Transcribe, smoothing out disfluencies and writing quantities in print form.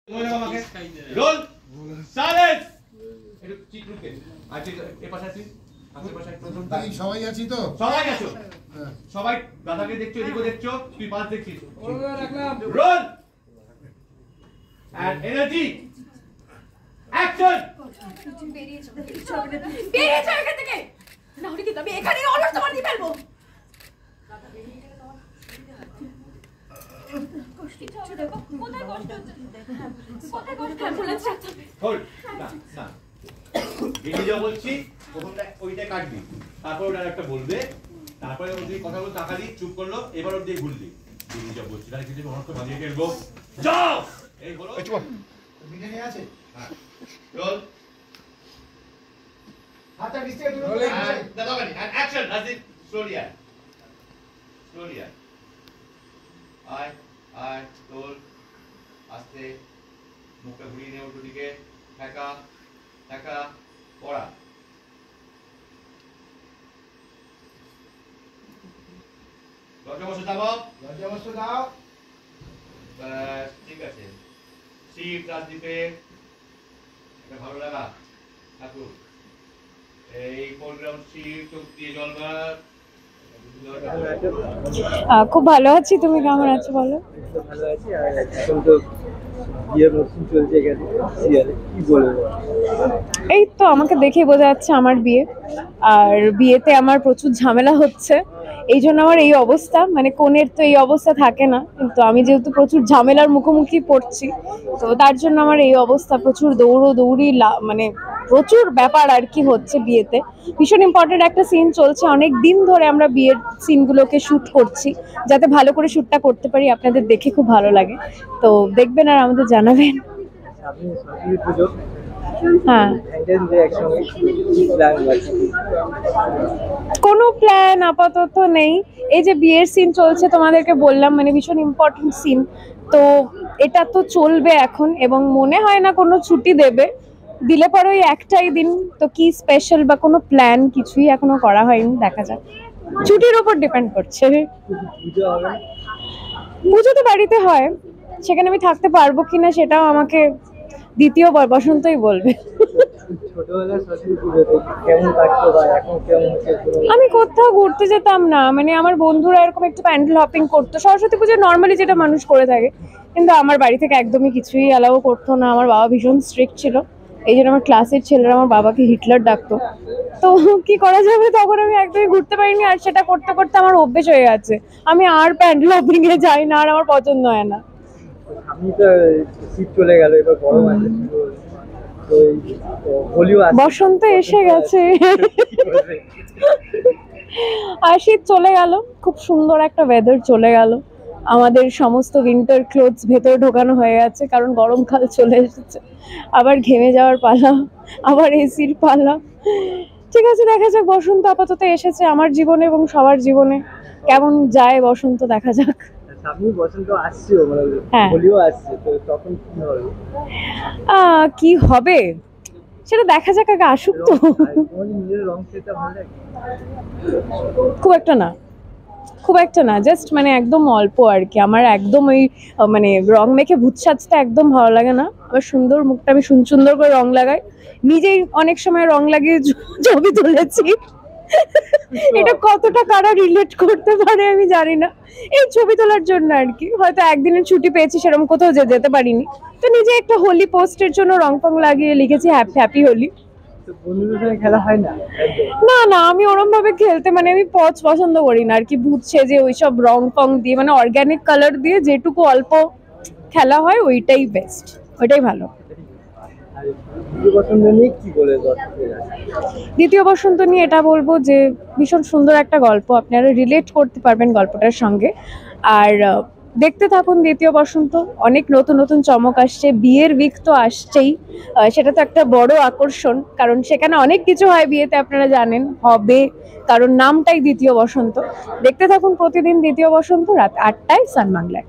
Role silence. একটু চিত্রকে আজকে এ পাশে আছি, আজকে পাশে তাই সবাই আছি তো? সবাই আছো? সবাই দাদাকে দেখছো, এদিকে দেখছো, তুই পাশ দেখছিস। Role and energy action. বেরিয়ে যাও এখান থেকে, না হলে কিন্তু আমি এখানে অলস তোমার দিয়ে ফেলবো। বলছি প্রথমটা ওইটা কাটবি, তারপর ওটা একটা বলবে, তারপরে ওই কথাগুলো তাকালি, চুপ করলো, এবার ওর দিয়ে ঘুরলি। যা বলছি তাহলে কিছু অনেক বানিয়ে ফেলবো। যাও এই হলো মিডিয়া আছে। হ্যাঁ রোল হাতটা নিচ থেকে দূরে রোলিং দাদা গানি এন্ড অ্যাকশন। রাজি স্লোলি আয়, স্লোলি আয়, আয় আয়, তোল আস্তে, মুখটা ঘুরিয়ে নে উল্টো দিকে, ঠেকা ঠেকা পড়া। লজ্জা বসে দাও, লজ্জা বস্তু দাও। ব্যাস ঠিক আছে। শিব রাজদীপে এটা ভালো লাগা ঠাকুর, এই প্রোগ্রাম শিব চোখ দিয়ে জলবার। খুব ভালো আছি, তুমি কেমন আছো বলো? ভালো আছি। আর এখন তো বিয়ের মৌসুম চলছে এখানে সিরিয়ালে, কি বলবো? এই তো আমাকে দেখেই বোঝা যাচ্ছে আমার বিয়ে, আর বিয়েতে আমার প্রচুর ঝামেলা হচ্ছে, এই জন্য আমার এই অবস্থা। মানে কনের তো এই অবস্থা থাকে না, কিন্তু আমি যেহেতু প্রচুর ঝামেলার মুখোমুখি পড়ছি, তো তার জন্য আমার এই অবস্থা। প্রচুর দৌড়ি মানে প্রচুর ব্যাপার আর কি হচ্ছে বিয়েতে। ভীষণ ইম্পর্টেন্ট একটা সিন চলছে, অনেক দিন ধরে আমরা বিয়ের সিনগুলোকে শ্যুট করছি, যাতে ভালো করে শ্যুটটা করতে পারি, আপনাদের দেখে খুব ভালো লাগে। তো দেখবেন আর আমাদের জানাবেন। আপনি সরস্বতী পুজো, হ্যাঁ, একসঙ্গে প্ল্যান আছে? কোনো প্ল্যান আপাতত নেই। এই যে বিয়ের সিন চলছে তোমাদেরকে বললাম, মানে ভীষণ ইম্পর্টেন্ট সিন, তো এটা তো চলবে এখন, এবং মনে হয় না কোনো ছুটি দেবে, দিলে পরে ওই একটাই দিন। তো কি স্পেশাল বা কোনো প্ল্যান কিছুই এখনো করা হয়নি, দেখা যাক, ছুটির ওপর ডিপেন্ড করছে। পুজো হবে? পুজো তো বাড়িতে হয়, সেখানে আমি থাকতে পারবো কিনা সেটাও আমাকে দ্বিতীয়বার বসন্তই বলবে। ছোটবেলার সরস্বতী পুজোতে কেমন কাটতো বা এখন কেমন হচ্ছে? আমি কোথাও ঘুরতে যেতাম না, মানে আমার বন্ধুরা এরকম একটু প্যান্ডেল হপিং করতো সরস্বতী পুজো নর্মালি যেটা মানুষ করে থাকে, কিন্তু আমার বাড়ি থেকে একদমই কিছুই অ্যালাউ করতো না। আমার বাবা ভীষণ স্ট্রিক্ট ছিল, এই জন্য আমার ক্লাসের ছেলেরা আমার বাবাকে হিটলার ডাকতো। তো কি করা যাবে, তখন আমি একদমই ঘুরতে পারিনি, আর সেটা করতে করতে আমার অভ্যেস হয়ে গেছে। আমি আর প্যান্ডেল হপিং এ যাই না, আর আমার পছন্দ হয় না। আমি তো শীত চলে গেল, এবার গরম আছে, তো হোলিও আসছে, বসন্ত এসে গেছে আর শীত চলে গেল, খুব সুন্দর একটা ওয়েদার চলে গেল। আমাদের সমস্ত উইন্টার ক্লোথস ভেতরে ঢোকানো হয়ে গেছে, কারণ গরমকাল চলে এসেছে। আবার ঘেমে যাওয়ার পালা, আবার এসির পালা। ঠিক আছে, দেখা যাক। বসন্ত আপাতত এসেছে আমার জীবনে এবং সবার জীবনে, কেমন যায় বসন্ত দেখা যাক। সামনে বসন্ত আসছে, মানে হ্যাঁ। হোলিও আসছে, তো তখন কি হবে? কি হবে সেটা দেখা যাক, আগে আসুক তো। তোমার নিজের রং সেটা ভালো লাগে? খুব একটা না, জাস্ট মানে একদম অল্প আর কি। আমার একদম ওই মানে রং মেখে ভূত সাজতে একদম ভালো লাগে না। আমার সুন্দর মুখটা, আমি সুন্দর করে রং লাগাই, নিজেই অনেক সময় রং লাগিয়ে ছবি তুলেছি। এটা কতটা কারা রিলেট করতে পারে আমি জানি না, এই ছবি তোলার জন্য আর কি। হয়তো একদিনের ছুটি পেয়েছি, সেরকম কোথাও যেতে পারিনি, তো নিজে একটা হোলি পোস্টের জন্য রং ফং লাগিয়ে লিখেছি হ্যাপি হোলি। তো বন্ধুদের সঙ্গে খেলা হয় না? না, আমি ওরম ভাবে খেলতে, মানে আমি পছন্দ করি না আর কি, ভূত সেজে ওইসব রং ফং দিয়ে, মানে অর্গানিক কালার দিয়ে যেটুকু অল্প খেলা হয় ওইটাই বেস্ট, ওইটাই ভালো। দ্বিতীয় বসন্ত নিয়ে এটা বলবো যে ভীষণ সুন্দর একটা গল্প, আপনারা রিলেট করতে পারবেন গল্পটার সঙ্গে। আর দেখতে থাকুন দ্বিতীয় বসন্ত, অনেক নতুন নতুন চমক আসছে, বিয়ের উইক তো আসছেই, সেটা তো একটা বড় আকর্ষণ, কারণ সেখানে অনেক কিছু হয় বিয়েতে, আপনারা জানেন হবে, কারণ নামটাই দ্বিতীয় বসন্ত। দেখতে থাকুন প্রতিদিন দ্বিতীয় বসন্ত রাত 8টায় সান বাংলায়।